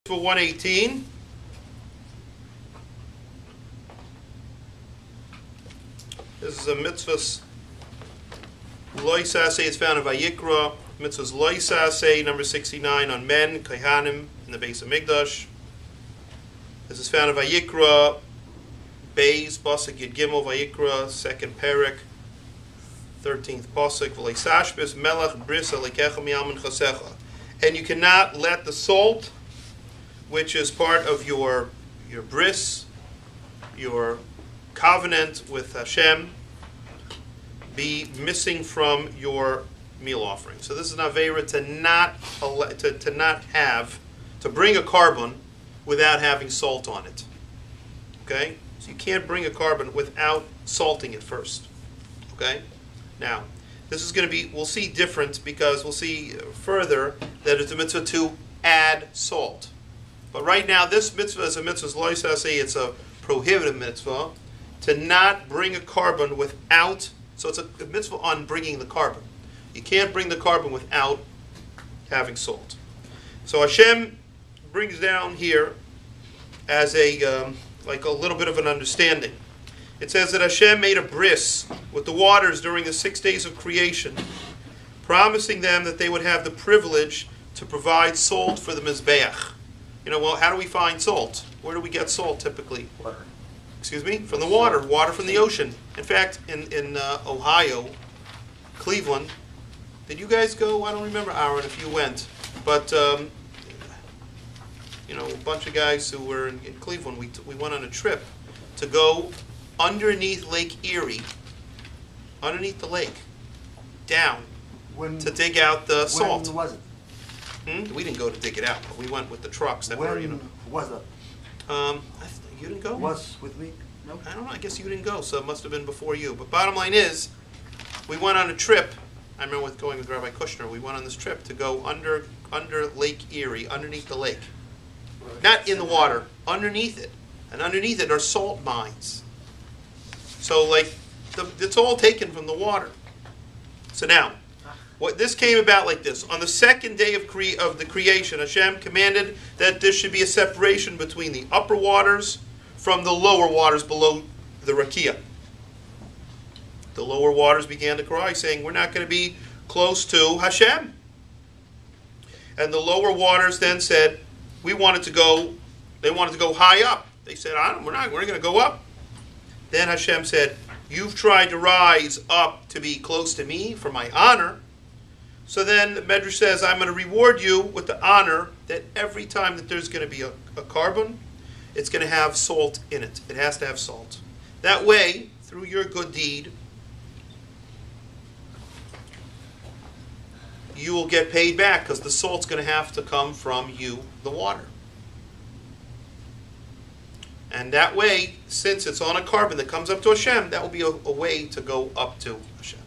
For 118, this is a mitzvahs loisase. It's found in Vayikra. Mitzvahs loisase, number 69, on men, kaihanim, in the base of Migdash. This is found in Vayikra, Beis, Pasuk Yud Gimel, Vayikra, second Perek, 13th Pasuk, V'leisashbis melech bris alikecha miyamin chasecha. And you cannot let the salt, which is part of your bris, your covenant with Hashem, be missing from your meal offering. So this is an avera to bring a carbon without having salt on it. Okay, so you can't bring a carbon without salting it first. Okay, now this is going to be, we'll see different, because we'll see further that it's a mitzvah to add salt. But right now, this mitzvah is a mitzvah loisase. It's a prohibited mitzvah to not bring a carbon without. So it's a mitzvah on bringing the carbon. You can't bring the carbon without having salt. So Hashem brings down here as a like a little bit of an understanding. It says that Hashem made a bris with the waters during the 6 days of creation, promising them that they would have the privilege to provide salt for the mizbeach. You know, well, how do we find salt? Where do we get salt typically? Water. Excuse me? From the water. Water from the ocean. In fact, in Ohio, Cleveland, did you guys go? I don't remember, Aaron, if you went. But, you know, a bunch of guys who were in Cleveland, we went on a trip to go underneath Lake Erie, underneath the lake, down, to dig out the salt. When was it? We didn't go to dig it out, but we went with the trucks that were, you know. Was that? You didn't go? Was with me? No. I don't know. I guess you didn't go, so it must have been before you. But bottom line is, we went on a trip. I remember going with Rabbi Kushner. We went on this trip to go under Lake Erie, underneath the lake, not in the water, underneath it, and underneath it are salt mines. So, like, it's all taken from the water. So now, this came about like this. On the second day of the creation, Hashem commanded that there should be a separation between the upper waters from the lower waters below the rakia. The lower waters began to cry, saying, we're not going to be close to Hashem. And the lower waters then said, they wanted to go high up. They said, we're going to go up. Then Hashem said, you've tried to rise up to be close to me for my honor. So then the Medrash says, I'm going to reward you with the honor that every time that there's going to be a carbon, it's going to have salt in it. It has to have salt. That way, through your good deed, you will get paid back, because the salt's going to have to come from you, the water. And that way, since it's on a carbon that comes up to Hashem, that will be a way to go up to Hashem.